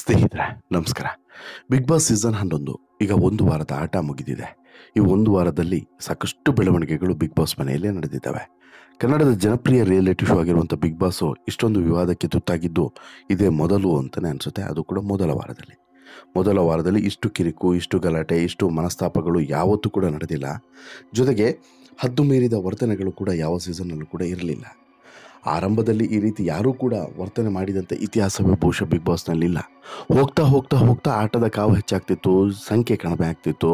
ಸ್ನೇಹಿತರೆ ನಮಸ್ಕಾರ. Big boss season 11 ಈಗ ಒಂದು ವಾರದ ಆಟ ಮುಗಿದಿದೆ. ಈ ಒಂದು ವಾರದಲ್ಲಿ ಸಾಕಷ್ಟು ಬೆಳವಣಿಗೆಗಳು ಬಿಗ್ ಬಾಸ್ ಮನೆಯಲ್ಲೇ ನಡೆದಿದ್ದಾವೆ. ಕನ್ನಡದ ಜನಪ್ರಿಯ ರಿಯಾಲಿಟಿ ಶೋ ಆಗಿರುವಂಥ ಬಿಗ್ ಬಾಸ್ ಇಷ್ಟೊಂದು ವಿವಾದಕ್ಕೆ ತುತ್ತಾಗಿದ್ದು ಇದೇ ಮೊದಲು ಅಂತಲೇ ಅನಿಸುತ್ತೆ. ಅದು ಕೂಡ ಮೊದಲ ವಾರದಲ್ಲಿ ಇಷ್ಟು ಕಿರಿಕು, ಇಷ್ಟು ಗಲಾಟೆ, ಇಷ್ಟು ಮನಸ್ತಾಪಗಳು ಯಾವತ್ತೂ ಕೂಡ ನಡೆದಿಲ್ಲ. ಜೊತೆಗೆ ಹದ್ದು ಮೀರಿದ ವರ್ತನೆಗಳು ಕೂಡ ಯಾವ ಸೀಸನ್ನಲ್ಲೂ ಕೂಡ ಇರಲಿಲ್ಲ. ಆರಂಭದಲ್ಲಿ ಈ ರೀತಿ ಯಾರೂ ಕೂಡ ವರ್ತನೆ ಮಾಡಿದಂಥ ಇತಿಹಾಸವೇ ಬಹುಶಃ ಬಿಗ್ ಬಾಸ್ನಲ್ಲಿಲ್ಲ. ಹೋಗ್ತಾ ಆಟದ ಕಾವು ಹೆಚ್ಚಾಗ್ತಿತ್ತು, ಸಂಖ್ಯೆ ಕಡಿಮೆ ಆಗ್ತಿತ್ತು,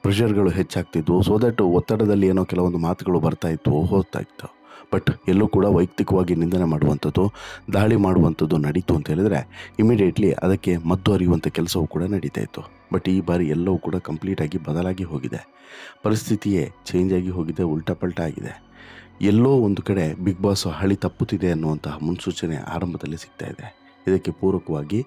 ಪ್ರೆಷರ್ಗಳು ಹೆಚ್ಚಾಗ್ತಿತ್ತು. ಸೊ ದಟ್ ಒತ್ತಡದಲ್ಲಿ ಏನೋ ಕೆಲವೊಂದು ಮಾತುಗಳು ಹೋಗ್ತಾ ಇತ್ತು. ಬಟ್ ಎಲ್ಲೂ ಕೂಡ ವೈಯಕ್ತಿಕವಾಗಿ ನಿಂದನೆ ಮಾಡುವಂಥದ್ದು, ದಾಳಿ ಮಾಡುವಂಥದ್ದು ನಡೀತು ಅಂತ ಹೇಳಿದ್ರೆ ಇಮಿಡಿಯೇಟ್ಲಿ ಅದಕ್ಕೆ ಮದ್ದು ಅರಿಯುವಂಥ ಕೆಲಸವೂ ಕೂಡ ನಡೀತಾ ಇತ್ತು. ಬಟ್ ಈ ಬಾರಿ ಎಲ್ಲವೂ ಕೂಡ ಕಂಪ್ಲೀಟಾಗಿ ಬದಲಾಗಿ ಹೋಗಿದೆ. ಪರಿಸ್ಥಿತಿಯೇ ಚೇಂಜ್ ಆಗಿ ಹೋಗಿದೆ, ಉಲ್ಟಾ ಆಗಿದೆ. ಎಲ್ಲೋ ಒಂದು ಕಡೆ ಬಿಗ್ ಬಾಸ್ ಹಳಿ ತಪ್ಪುತ್ತಿದೆ ಅನ್ನುವಂತಹ ಮುನ್ಸೂಚನೆ ಆರಂಭದಲ್ಲಿ ಸಿಗ್ತಾ ಇದೆ. ಇದಕ್ಕೆ ಪೂರಕವಾಗಿ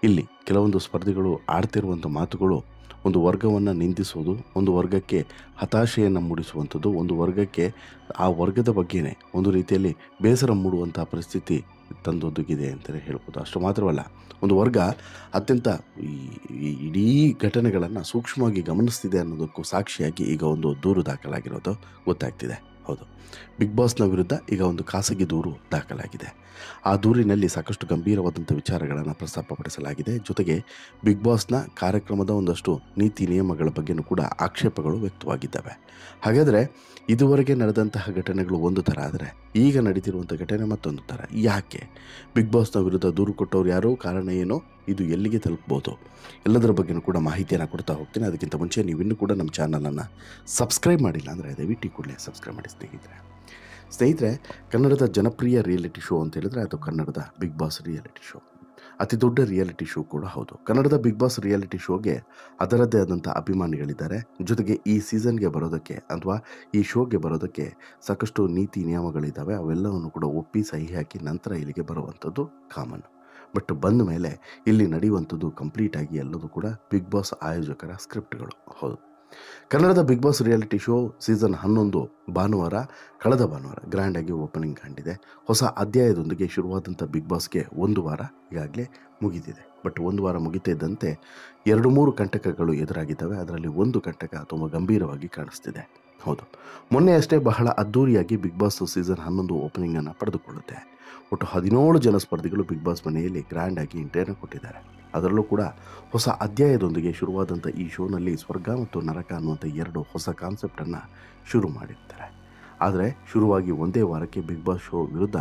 ಇಲ್ಲಿ ಕೆಲವೊಂದು ಸ್ಪರ್ಧಿಗಳು ಆಡ್ತಿರುವಂಥ ಮಾತುಗಳು ಒಂದು ವರ್ಗವನ್ನು ನಿಂದಿಸೋದು, ಒಂದು ವರ್ಗಕ್ಕೆ ಹತಾಶೆಯನ್ನು ಮೂಡಿಸುವಂಥದ್ದು, ಒಂದು ವರ್ಗಕ್ಕೆ ಆ ವರ್ಗದ ಬಗ್ಗೆನೇ ಒಂದು ರೀತಿಯಲ್ಲಿ ಬೇಸರ ಮೂಡುವಂಥ ಪರಿಸ್ಥಿತಿ ತಂದೊದಗಿದೆ ಅಂತಲೇ ಹೇಳ್ಬೋದು. ಅಷ್ಟು ಮಾತ್ರವಲ್ಲ, ಒಂದು ವರ್ಗ ಅತ್ಯಂತ ಈ ಇಡೀ ಘಟನೆಗಳನ್ನು ಸೂಕ್ಷ್ಮವಾಗಿ ಗಮನಿಸ್ತಿದೆ ಅನ್ನೋದಕ್ಕೂ ಸಾಕ್ಷಿಯಾಗಿ ಈಗ ಒಂದು ದೂರು ದಾಖಲಾಗಿರೋದು ಗೊತ್ತಾಗ್ತಿದೆ. ಹೌದು, ಬಿಗ್ ಬಾಸ್ನ ವಿರುದ್ಧ ಈಗ ಒಂದು ಖಾಸಗಿ ದೂರು ದಾಖಲಾಗಿದೆ. ಆ ದೂರಿನಲ್ಲಿ ಸಾಕಷ್ಟು ಗಂಭೀರವಾದಂಥ ವಿಚಾರಗಳನ್ನು ಪ್ರಸ್ತಾಪಪಡಿಸಲಾಗಿದೆ. ಜೊತೆಗೆ ಬಿಗ್ ಬಾಸ್ನ ಕಾರ್ಯಕ್ರಮದ ಒಂದಷ್ಟು ನೀತಿ ನಿಯಮಗಳ ಬಗ್ಗೆಯೂ ಕೂಡ ಆಕ್ಷೇಪಗಳು ವ್ಯಕ್ತವಾಗಿದ್ದಾವೆ. ಹಾಗಾದರೆ ಇದುವರೆಗೆ ನಡೆದಂತಹ ಘಟನೆಗಳು ಒಂದು ಥರ ಆದರೆ ಈಗ ನಡೀತಿರುವಂಥ ಘಟನೆ ಮತ್ತೊಂದು ಥರ. ಯಾಕೆ ಬಿಗ್ ಬಾಸ್ನ ವಿರುದ್ಧ ದೂರು ಕೊಟ್ಟವ್ರು ಯಾರೋ, ಕಾರಣ ಏನೋ, ಇದು ಎಲ್ಲಿಗೆ ತಲುಪ್ಬೋದು, ಎಲ್ಲದರ ಬಗ್ಗೆಯೂ ಕೂಡ ಮಾಹಿತಿಯನ್ನು ಕೊಡ್ತಾ ಹೋಗ್ತೀನಿ. ಅದಕ್ಕಿಂತ ಮುಂಚೆ ನೀವಿನ್ನೂ ಕೂಡ ನಮ್ಮ ಚಾನಲನ್ನು ಸಬ್ಸ್ಕ್ರೈಬ್ ಮಾಡಿಲ್ಲ ಅಂದರೆ ದಯವಿಟ್ಟು ಕೂಡಲೇ ಸಬ್ಸ್ಕ್ರೈಬ್ ಮಾಡಿ ಸ್ನೇಹಿತರೆ. ಕನ್ನಡದ ಜನಪ್ರಿಯ ರಿಯಾಲಿಟಿ ಶೋ ಅಂತ ಹೇಳಿದ್ರೆ ಅದು ಕನ್ನಡದ ಬಿಗ್ ಬಾಸ್ ರಿಯಾಲಿಟಿ ಶೋ. ಅತಿ ದೊಡ್ಡ ರಿಯಾಲಿಟಿ ಶೋ ಕೂಡ ಹೌದು. ಕನ್ನಡದ ಬಿಗ್ ಬಾಸ್ ರಿಯಾಲಿಟಿ ಶೋಗೆ ಅದರದ್ದೇ ಆದಂಥ ಅಭಿಮಾನಿಗಳಿದ್ದಾರೆ. ಜೊತೆಗೆ ಈ ಸೀಸನ್ಗೆ ಬರೋದಕ್ಕೆ ಅಥವಾ ಈ ಶೋಗೆ ಬರೋದಕ್ಕೆ ಸಾಕಷ್ಟು ನೀತಿ ನಿಯಮಗಳಿದ್ದಾವೆ. ಅವೆಲ್ಲವನ್ನು ಕೂಡ ಒಪ್ಪಿ ಸಹಿ ಹಾಕಿ ನಂತರ ಇಲ್ಲಿಗೆ ಬರುವಂಥದ್ದು ಕಾಮನ್. ಬಟ್ ಬಂದ ಮೇಲೆ ಇಲ್ಲಿ ನಡೆಯುವಂಥದ್ದು ಕಂಪ್ಲೀಟಾಗಿ ಎಲ್ಲದೂ ಕೂಡ ಬಿಗ್ ಬಾಸ್ ಆಯೋಜಕರ ಸ್ಕ್ರಿಪ್ಟ್ಗಳು. ಹೌದು, ಕನ್ನಡದ Bigg Boss reality show season 11 ಕಳೆದ ಭಾನುವಾರ ಗ್ರ್ಯಾಂಡಾಗಿ ಓಪನಿಂಗ್ ಕಂಡಿದೆ. ಹೊಸ ಅಧ್ಯಾಯದೊಂದಿಗೆ ಶುರುವಾದಂಥ ಬಿಗ್ ಬಾಸ್ಗೆ ಒಂದು ವಾರ ಈಗಾಗಲೇ ಮುಗಿದಿದೆ. ಬಟ್ ಒಂದು ವಾರ ಮುಗಿತಾ ಇದ್ದಂತೆ 2-3 ಕಂಟಕಗಳು ಎದುರಾಗಿದ್ದಾವೆ. ಅದರಲ್ಲಿ ಒಂದು ಕಂಟಕ ತುಂಬ ಗಂಭೀರವಾಗಿ ಕಾಣಿಸ್ತಿದೆ. ಹೌದು, ಮೊನ್ನೆ ಅಷ್ಟೇ ಬಹಳ ಅದ್ಧೂರಿಯಾಗಿ ಬಿಗ್ ಬಾಸ್ ಸೀಸನ್ 11 ಓಪನಿಂಗನ್ನು ಪಡೆದುಕೊಳ್ಳುತ್ತೆ. ಒಟ್ಟು 17 ಜನ ಸ್ಪರ್ಧಿಗಳು ಬಿಗ್ ಬಾಸ್ ಮನೆಯಲ್ಲಿ ಗ್ರ್ಯಾಂಡಾಗಿ ಎಂಟ್ರಿಯನ್ನು ಕೊಟ್ಟಿದ್ದಾರೆ. ಅದರಲ್ಲೂ ಕೂಡ ಹೊಸ ಅಧ್ಯಾಯದೊಂದಿಗೆ ಶುರುವಾದಂಥ ಈ ಶೋನಲ್ಲಿ ಸ್ವರ್ಗ ಮತ್ತು ನರಕ ಅನ್ನುವಂಥ 2 ಹೊಸ ಕಾನ್ಸೆಪ್ಟನ್ನು ಶುರು ಮಾಡಿರ್ತಾರೆ. ಆದರೆ ಶುರುವಾಗಿ ಒಂದೇ ವಾರಕ್ಕೆ ಬಿಗ್ ಬಾಸ್ ಶೋ ವಿರುದ್ಧ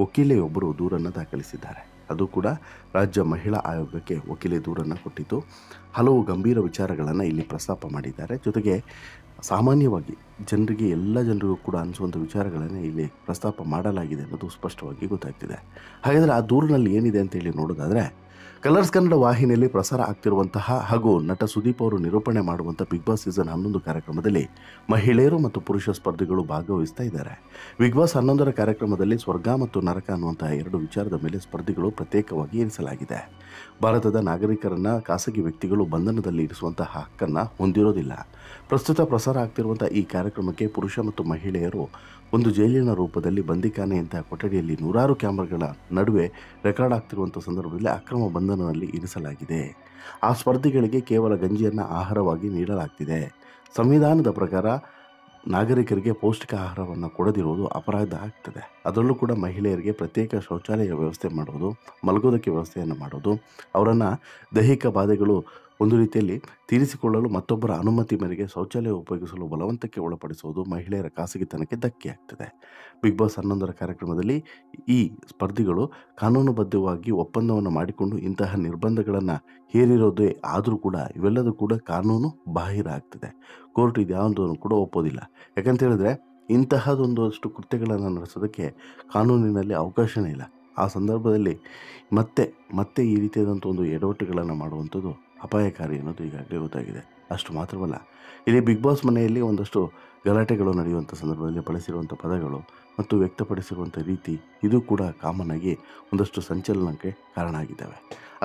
ವಕೀಲೆಯೊಬ್ಬರು ದೂರನ್ನು ದಾಖಲಿಸಿದ್ದಾರೆ. ಅದು ಕೂಡ ರಾಜ್ಯ ಮಹಿಳಾ ಆಯೋಗಕ್ಕೆ ವಕೀಲೆ ದೂರನ್ನು ಕೊಟ್ಟಿದ್ದು ಹಲವು ಗಂಭೀರ ವಿಚಾರಗಳನ್ನು ಇಲ್ಲಿ ಪ್ರಸ್ತಾಪ ಮಾಡಿದ್ದಾರೆ. ಜೊತೆಗೆ ಸಾಮಾನ್ಯವಾಗಿ ಎಲ್ಲ ಜನರಿಗೂ ಕೂಡ ಅನಿಸುವಂಥ ವಿಚಾರಗಳನ್ನೇ ಇಲ್ಲಿ ಪ್ರಸ್ತಾಪ ಮಾಡಲಾಗಿದೆ ಅನ್ನೋದು ಸ್ಪಷ್ಟವಾಗಿ ಗೊತ್ತಾಗ್ತಿದೆ. ಹಾಗಾದರೆ ಆ ದೂರಿನಲ್ಲಿ ಏನಿದೆ ಅಂತೇಳಿ ನೋಡೋದಾದರೆ, ಕಲರ್ಸ್ ಕನ್ನಡ ವಾಹಿನಿಯಲ್ಲಿ ಪ್ರಸಾರ ಆಗ್ತಿರುವಂತಹ ಹಾಗೂ ನಟ ಸುದೀಪ್ ಅವರು ನಿರೂಪಣೆ ಮಾಡುವಂಥ ಬಿಗ್ ಬಾಸ್ ಸೀಸನ್ 11 ಕಾರ್ಯಕ್ರಮದಲ್ಲಿ ಮಹಿಳೆಯರು ಮತ್ತು ಪುರುಷ ಸ್ಪರ್ಧಿಗಳು ಭಾಗವಹಿಸ್ತಾ ಇದ್ದಾರೆ. ಬಿಗ್ ಬಾಸ್ 11 ಕಾರ್ಯಕ್ರಮದಲ್ಲಿ ಸ್ವರ್ಗ ಮತ್ತು ನರಕ ಅನ್ನುವಂತಹ 2 ವಿಚಾರದ ಮೇಲೆ ಸ್ಪರ್ಧಿಗಳು ಪ್ರತ್ಯೇಕವಾಗಿ ಇರಿಸಲಾಗಿದೆ. ಭಾರತದ ನಾಗರಿಕರನ್ನು ಖಾಸಗಿ ವ್ಯಕ್ತಿಗಳು ಬಂಧನದಲ್ಲಿ ಇರಿಸುವಂತಹ ಹಕ್ಕನ್ನು ಹೊಂದಿರೋದಿಲ್ಲ. ಪ್ರಸ್ತುತ ಪ್ರಸಾರ ಆಗ್ತಿರುವಂಥ ಈ ಕಾರ್ಯಕ್ರಮಕ್ಕೆ ಪುರುಷ ಮತ್ತು ಮಹಿಳೆಯರು ಒಂದು ಜೈಲಿನ ರೂಪದಲ್ಲಿ ಬಂದಿಖಾನೆಯಂತಹ ಕೊಠಡಿಯಲ್ಲಿ 100 ಕ್ಯಾಮರಾಗಳ ನಡುವೆ ರೆಕಾರ್ಡ್ ಆಗ್ತಿರುವಂಥ ಸಂದರ್ಭದಲ್ಲಿ ಅಕ್ರಮ ಬಂಧನದಲ್ಲಿ ಇರಿಸಲಾಗಿದೆ. ಆ ಸ್ಪರ್ಧಿಗಳಿಗೆ ಕೇವಲ ಗಂಜಿಯನ್ನು ಆಹಾರವಾಗಿ ನೀಡಲಾಗ್ತಿದೆ. ಸಂವಿಧಾನದ ಪ್ರಕಾರ ನಾಗರಿಕರಿಗೆ ಪೌಷ್ಟಿಕ ಆಹಾರವನ್ನು ಕೊಡದಿರುವುದು ಅಪರಾಧ ಆಗ್ತದೆ. ಅದರಲ್ಲೂ ಕೂಡ ಮಹಿಳೆಯರಿಗೆ ಪ್ರತ್ಯೇಕ ಶೌಚಾಲಯ ವ್ಯವಸ್ಥೆ ಮಾಡೋದು, ಮಲಗೋದಕ್ಕೆ ವ್ಯವಸ್ಥೆಯನ್ನು ಮಾಡೋದು, ಅವರನ್ನು ದೈಹಿಕ ಬಾಧೆಗಳು ಒಂದು ರೀತಿಯಲ್ಲಿ ತೀರಿಸಿಕೊಳ್ಳಲು ಮತ್ತೊಬ್ಬರ ಅನುಮತಿ ಮೇರೆಗೆ ಶೌಚಾಲಯ ಉಪಯೋಗಿಸಲು ಬಲವಂತಕ್ಕೆ ಒಳಪಡಿಸುವುದು ಮಹಿಳೆಯರ ಖಾಸಗಿತನಕ್ಕೆ ಧಕ್ಕೆ ಆಗ್ತದೆ. ಬಿಗ್ ಬಾಸ್ 11 ಕಾರ್ಯಕ್ರಮದಲ್ಲಿ ಈ ಸ್ಪರ್ಧಿಗಳು ಕಾನೂನುಬದ್ಧವಾಗಿ ಒಪ್ಪಂದವನ್ನು ಮಾಡಿಕೊಂಡು ಇಂತಹ ನಿರ್ಬಂಧಗಳನ್ನು ಹೇರಿರೋದೇ ಆದರೂ ಕೂಡ ಇವೆಲ್ಲದೂ ಕೂಡ ಕಾನೂನು ಬಾಹಿರ ಆಗ್ತದೆ. ಕೋರ್ಟ್ ಇದ್ಯಾವುದನ್ನು ಕೂಡ ಒಪ್ಪೋದಿಲ್ಲ. ಯಾಕಂತ ಹೇಳಿದ್ರೆ ಇಂತಹದೊಂದಷ್ಟು ಕೃತ್ಯಗಳನ್ನು ನಡೆಸೋದಕ್ಕೆ ಕಾನೂನಿನಲ್ಲಿ ಅವಕಾಶನೇ ಇಲ್ಲ. ಆ ಸಂದರ್ಭದಲ್ಲಿ ಮತ್ತೆ ಈ ರೀತಿಯಾದಂಥ ಒಂದು ಎಡವಟ್ಟುಗಳನ್ನು ಮಾಡುವಂಥದ್ದು ಅಪಾಯಕಾರಿ ಅನ್ನೋದು ಈಗಾಗಲೇ ಗೊತ್ತಾಗಿದೆ. ಅಷ್ಟು ಮಾತ್ರವಲ್ಲ, ಇಲ್ಲಿ ಬಿಗ್ ಬಾಸ್ ಮನೆಯಲ್ಲಿ ಒಂದಷ್ಟು ಗಲಾಟೆಗಳು ನಡೆಯುವಂಥ ಸಂದರ್ಭದಲ್ಲಿ ಬಳಸಿರುವಂಥ ಪದಗಳು ಮತ್ತು ವ್ಯಕ್ತಪಡಿಸಿರುವಂಥ ರೀತಿ ಇದು ಕೂಡ ಕಾಮನ್ ಆಗಿ ಒಂದಷ್ಟು ಸಂಚಲನಕ್ಕೆ ಕಾರಣ ಆಗಿದ್ದಾವೆ.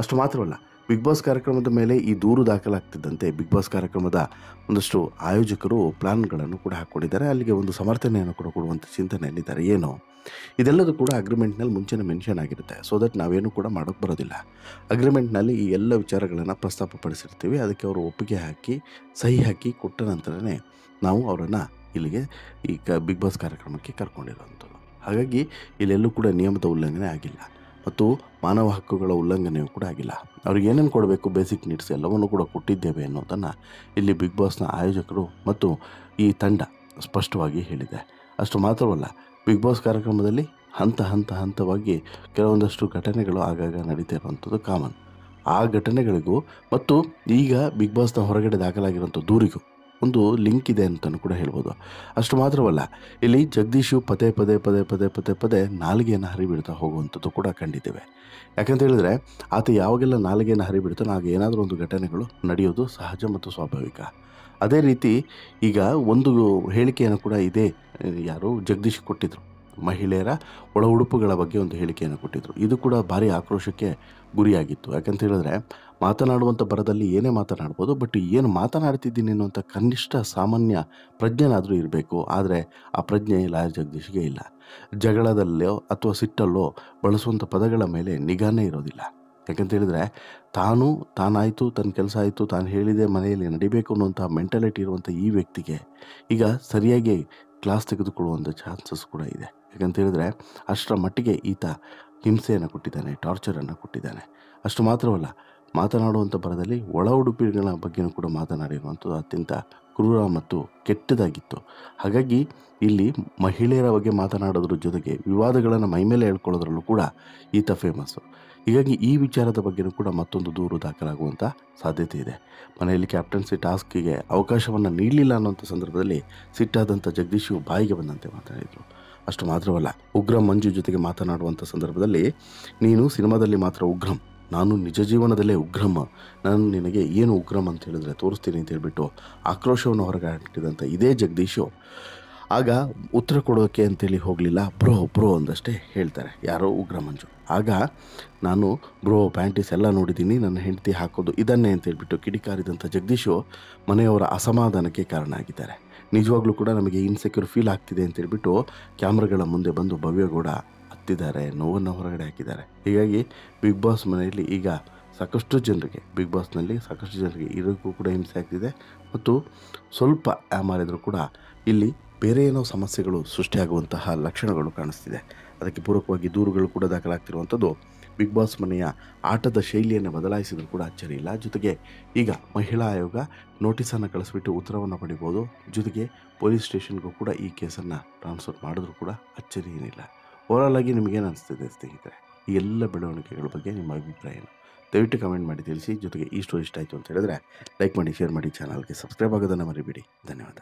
ಅಷ್ಟು ಮಾತ್ರವಲ್ಲ, ಬಿಗ್ ಬಾಸ್ ಕಾರ್ಯಕ್ರಮದ ಮೇಲೆ ಈ ದೂರು ದಾಖಲಾಗ್ತಿದ್ದಂತೆ ಬಿಗ್ ಬಾಸ್ ಕಾರ್ಯಕ್ರಮದ ಒಂದಷ್ಟು ಆಯೋಜಕರು ಪ್ಲಾನ್ಗಳನ್ನು ಕೂಡ ಹಾಕ್ಕೊಂಡಿದ್ದಾರೆ. ಅಲ್ಲಿಗೆ ಒಂದು ಸಮರ್ಥನೆಯನ್ನು ಕೂಡ ಕೊಡುವಂಥ ಚಿಂತನೆಯಲ್ಲಿದ್ದಾರೆ. ಏನು ಇದೆಲ್ಲದೂ ಕೂಡ ಅಗ್ರಿಮೆಂಟ್ನಲ್ಲಿ ಮುಂಚೆನೇ ಮೆನ್ಷನ್ ಆಗಿರುತ್ತೆ. ಸೊ ದಟ್ ನಾವೇನು ಕೂಡ ಮಾಡೋಕ್ಕೆ ಬರೋದಿಲ್ಲ. ಅಗ್ರಿಮೆಂಟ್ನಲ್ಲಿ ಈ ಎಲ್ಲ ವಿಚಾರಗಳನ್ನು ಪ್ರಸ್ತಾಪಪಡಿಸಿರ್ತೀವಿ. ಅದಕ್ಕೆ ಅವರು ಒಪ್ಪಿಗೆ ಹಾಕಿ ಸಹಿ ಹಾಕಿ ಕೊಟ್ಟ ನಂತರನೇ ನಾವು ಅವರನ್ನು ಇಲ್ಲಿಗೆ ಈ ಬಿಗ್ ಬಾಸ್ ಕಾರ್ಯಕ್ರಮಕ್ಕೆ ಕರ್ಕೊಂಡಿರುವಂಥದ್ದು. ಹಾಗಾಗಿ ಇಲ್ಲೆಲ್ಲೂ ಕೂಡ ನಿಯಮದ ಉಲ್ಲಂಘನೆ ಆಗಿಲ್ಲ ಮತ್ತು ಮಾನವ ಹಕ್ಕುಗಳ ಉಲ್ಲಂಘನೆಯೂ ಕೂಡ ಆಗಿಲ್ಲ. ಅವ್ರಿಗೆ ಏನೇನು ಕೊಡಬೇಕು ಬೇಸಿಕ್ ನೀಡ್ಸ್ ಎಲ್ಲವನ್ನೂ ಕೂಡ ಕೊಟ್ಟಿದ್ದೇವೆ ಅನ್ನೋದನ್ನು ಇಲ್ಲಿ ಬಿಗ್ ಬಾಸ್ನ ಆಯೋಜಕರು ಮತ್ತು ಈ ತಂಡ ಸ್ಪಷ್ಟವಾಗಿ ಹೇಳಿದೆ. ಅಷ್ಟು ಮಾತ್ರವಲ್ಲ, ಬಿಗ್ ಬಾಸ್ ಕಾರ್ಯಕ್ರಮದಲ್ಲಿ ಹಂತವಾಗಿ ಕೆಲವೊಂದಷ್ಟು ಘಟನೆಗಳು ಆಗಾಗ ನಡೀತಾ ಇರುವಂಥದ್ದು ಕಾಮನ್. ಆ ಘಟನೆಗಳಿಗೂ ಮತ್ತು ಈಗ ಬಿಗ್ ಬಾಸ್ನ ಹೊರಗಡೆ ದಾಖಲಾಗಿರುವಂಥ ದೂರಿಗೂ ಒಂದು ಲಿಂಕ್ ಇದೆ ಅಂತಲೂ ಕೂಡ ಹೇಳ್ಬೋದು. ಅಷ್ಟು ಮಾತ್ರವಲ್ಲ, ಇಲ್ಲಿ ಜಗದೀಶು ಪದೇ ನಾಲಿಗೆಯನ್ನು ಹರಿಬಿಡ್ತಾ ಹೋಗುವಂಥದ್ದು ಕೂಡ ಕಂಡಿದ್ದೇವೆ. ಯಾಕಂತ ಹೇಳಿದ್ರೆ ಆತ ಯಾವಾಗೆಲ್ಲ ನಾಲಿಗೆಯನ್ನು ಹರಿಬಿಡ್ತಾನೋ ಆಗ ಏನಾದರೂ ಒಂದು ಘಟನೆಗಳು ನಡೆಯೋದು ಸಹಜ ಮತ್ತು ಸ್ವಾಭಾವಿಕ. ಅದೇ ರೀತಿ ಈಗ ಒಂದು ಹೇಳಿಕೆಯನ್ನು ಕೂಡ ಇದೇ ಯಾರು ಜಗದೀಶ್ ಕೊಟ್ಟಿದ್ದರು. ಮಹಿಳೆಯರ ಒಳ ಉಡುಪುಗಳ ಬಗ್ಗೆ ಒಂದು ಹೇಳಿಕೆಯನ್ನು ಕೊಟ್ಟಿದ್ದರು. ಇದು ಕೂಡ ಭಾರಿ ಆಕ್ರೋಶಕ್ಕೆ ಗುರಿಯಾಗಿತ್ತು. ಯಾಕಂತ ಹೇಳಿದ್ರೆ ಮಾತನಾಡುವಂಥ ಬರದಲ್ಲಿ ಏನೇ ಮಾತನಾಡ್ಬೋದು, ಬಟ್ ಏನು ಮಾತನಾಡ್ತಿದ್ದೀನಿ ಅನ್ನುವಂಥ ಕನಿಷ್ಠ ಸಾಮಾನ್ಯ ಪ್ರಜ್ಞೆನಾದರೂ ಇರಬೇಕು. ಆದರೆ ಆ ಪ್ರಜ್ಞೆ ಲಾಯರ್ ಜಗದೀಶ್ಗೆ ಇಲ್ಲ. ಜಗಳದಲ್ಲೋ ಅಥವಾ ಸಿಟ್ಟಲ್ಲೋ ಬಳಸುವಂಥ ಪದಗಳ ಮೇಲೆ ನಿಗಾನೇ ಇರೋದಿಲ್ಲ. ಯಾಕಂತ ಹೇಳಿದ್ರೆ ತಾನಾಯಿತು, ತನ್ನ ಕೆಲಸ ಆಯಿತು, ತಾನು ಹೇಳಿದೆ ಮನೆಯಲ್ಲಿ ನಡಿಬೇಕು ಅನ್ನುವಂಥ ಮೆಂಟಾಲಿಟಿ ಇರುವಂಥ ಈ ವ್ಯಕ್ತಿಗೆ ಈಗ ಸರಿಯಾಗಿ ಕ್ಲಾಸ್ ತೆಗೆದುಕೊಳ್ಳುವಂಥ ಚಾನ್ಸಸ್ ಕೂಡ ಇದೆ. ಯಾಕಂತ ಹೇಳಿದ್ರೆ ಅಷ್ಟರ ಮಟ್ಟಿಗೆ ಈತ ಹಿಂಸೆಯನ್ನು ಕೊಟ್ಟಿದ್ದಾನೆ, ಟಾರ್ಚರನ್ನು ಕೊಟ್ಟಿದ್ದಾನೆ. ಅಷ್ಟು ಮಾತ್ರವಲ್ಲ, ಮಾತನಾಡುವಂಥ ಬರದಲ್ಲಿ ಒಳ ಉಡುಪಿಗಳ ಬಗ್ಗೆಯೂ ಕೂಡ ಮಾತನಾಡಿರುವಂಥದ್ದು ಅತ್ಯಂತ ಕ್ರೂರ ಮತ್ತು ಕೆಟ್ಟದಾಗಿತ್ತು. ಹಾಗಾಗಿ ಇಲ್ಲಿ ಮಹಿಳೆಯರ ಬಗ್ಗೆ ಮಾತನಾಡೋದ್ರ ಜೊತೆಗೆ ವಿವಾದಗಳನ್ನು ಮೈಮೇಲೆ ಹೇಳ್ಕೊಳ್ಳೋದ್ರಲ್ಲೂ ಕೂಡ ಈತ ಫೇಮಸ್ಸು. ಹೀಗಾಗಿ ಈ ವಿಚಾರದ ಬಗ್ಗೆಯೂ ಕೂಡ ಮತ್ತೊಂದು ದೂರು ದಾಖಲಾಗುವಂಥ ಸಾಧ್ಯತೆ ಇದೆ. ಮನೆಯಲ್ಲಿ ಕ್ಯಾಪ್ಟನ್ಸಿ ಟಾಸ್ಕಿಗೆ ಅವಕಾಶವನ್ನು ನೀಡಲಿಲ್ಲ ಅನ್ನೋಂಥ ಸಂದರ್ಭದಲ್ಲಿ ಸಿಟ್ಟಾದಂಥ ಜಗದೀಶು ಬಾಯಿಗೆ ಬಂದಂತೆ ಮಾತನಾಡಿದರು. ಅಷ್ಟು ಮಾತ್ರವಲ್ಲ, ಉಗ್ರಂ ಮಂಜು ಜೊತೆಗೆ ಮಾತನಾಡುವಂಥ ಸಂದರ್ಭದಲ್ಲಿ ನೀನು ಸಿನಿಮಾದಲ್ಲಿ ಮಾತ್ರ ಉಗ್ರಂ, ನಾನು ನಿಜ ಜೀವನದಲ್ಲೇ ಉಗ್ರಂ, ನಾನು ನಿನಗೆ ಏನು ಉಗ್ರಂ ಅಂತ ಹೇಳಿದ್ರೆ ತೋರಿಸ್ತೀನಿ ಅಂತ ಹೇಳ್ಬಿಟ್ಟು ಆಕ್ರೋಶವನ್ನು ಹೊರಗಾಟಿದಂಥ ಇದೇ ಜಗದೀಶು ಆಗ ಉತ್ತರ ಕೊಡೋಕ್ಕೆ ಅಂತೇಳಿ ಹೋಗಲಿಲ್ಲ, ಬ್ರೋ ಅಂದಷ್ಟೇ ಹೇಳ್ತಾರೆ ಯಾರೋ ಉಗ್ರ ಮಂಜು. ಆಗ ನಾನು ಬ್ರೋ ಪ್ಯಾಂಟೀಸ್ ಎಲ್ಲ ನೋಡಿದ್ದೀನಿ, ನನ್ನ ಹೆಂಡತಿ ಹಾಕೋದು ಇದನ್ನೇ ಅಂತೇಳ್ಬಿಟ್ಟು ಕಿಡಿಕಾರಿದಂಥ ಜಗದೀಶು ಮನೆಯವರ ಅಸಮಾಧಾನಕ್ಕೆ ಕಾರಣ ಆಗಿದ್ದಾರೆ. ನಿಜವಾಗ್ಲೂ ಕೂಡ ನಮಗೆ ಇನ್ಸೆಕ್ಯೂರ್ ಫೀಲ್ ಆಗ್ತಿದೆ ಅಂತೇಳ್ಬಿಟ್ಟು ಕ್ಯಾಮ್ರಾಗಳ ಮುಂದೆ ಬಂದು ಭವ್ಯಗೌಡ ಹತ್ತಿದ್ದಾರೆ, ನೋವನ್ನು ಹೊರಗಡೆ ಹಾಕಿದ್ದಾರೆ. ಹೀಗಾಗಿ ಬಿಗ್ ಬಾಸ್ ಮನೆಯಲ್ಲಿ ಈಗ ಬಿಗ್ ಬಾಸ್ನಲ್ಲಿ ಸಾಕಷ್ಟು ಜನರಿಗೆ ಇರೋಕ್ಕೂ ಕೂಡ ಹಿಂಸೆ ಆಗ್ತಿದೆ ಮತ್ತು ಸ್ವಲ್ಪ ಮಾರಿದರೂ ಕೂಡ ಇಲ್ಲಿ ಬೇರೆ ಏನೋ ಸಮಸ್ಯೆಗಳು ಸೃಷ್ಟಿಯಾಗುವಂತಹ ಲಕ್ಷಣಗಳು ಕಾಣಿಸ್ತಿದೆ. ಅದಕ್ಕೆ ಪೂರಕವಾಗಿ ದೂರುಗಳು ಕೂಡ ದಾಖಲಾಗ್ತಿರುವಂಥದ್ದು. ಬಿಗ್ ಬಾಸ್ ಮನೆಯ ಆಟದ ಶೈಲಿಯನ್ನು ಬದಲಾಯಿಸಿದರೂ ಕೂಡ ಅಚ್ಚರಿ ಇಲ್ಲ. ಜೊತೆಗೆ ಈಗ ಮಹಿಳಾ ಆಯೋಗ ನೋಟಿಸನ್ನು ಕಳಿಸ್ಬಿಟ್ಟು ಉತ್ತರವನ್ನು ಪಡಿಬೋದು. ಜೊತೆಗೆ ಪೊಲೀಸ್ ಸ್ಟೇಷನ್ಗೂ ಕೂಡ ಈ ಕೇಸನ್ನು ಟ್ರಾನ್ಸ್ಫರ್ ಮಾಡಿದ್ರೂ ಕೂಡ ಅಚ್ಚರಿ ಏನಿಲ್ಲ. ಓವರಾಲ್ ಆಗಿ ನಿಮಗೇನು ಅನಿಸ್ತಿದೆ ಸ್ನೇಹಿತರೆ? ಈ ಎಲ್ಲ ಬೆಳವಣಿಗೆಗಳ ಬಗ್ಗೆ ನಿಮ್ಮ ಅಭಿಪ್ರಾಯ ಏನು? ದಯವಿಟ್ಟು ಕಮೆಂಟ್ ಮಾಡಿ ತಿಳಿಸಿ. ಜೊತೆಗೆ ಈ ಸ್ಟೋರಿ ಇಷ್ಟ ಆಯಿತು ಅಂತ ಹೇಳಿದ್ರೆ ಲೈಕ್ ಮಾಡಿ, ಶೇರ್ ಮಾಡಿ, ಚಾನಲ್ಗೆ ಸಬ್ಸ್ಕ್ರೈಬ್ ಆಗೋದನ್ನು ಮರಿಬೇಡಿ. ಧನ್ಯವಾದ.